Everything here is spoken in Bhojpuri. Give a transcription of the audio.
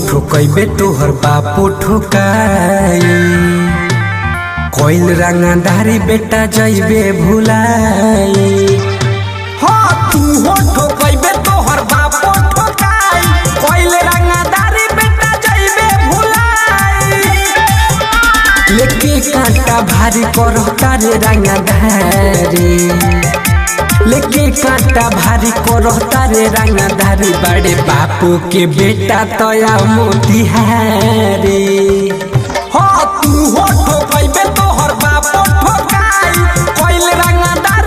ठोकैबे तोहर बापू ठोकाई कोइल रंगधारी बेटा जइबे भुलाई। हाँ तू हो ठोकैबे तोहर बापू ठोकाई कोइल रंगधारी बेटा जइबे भुलाई। लेके कांटा भारी करता रे रंगधारी लेके कांटा भारी करता रे रंगधारी बड़े बापू के बेटा तया मोतिहारी।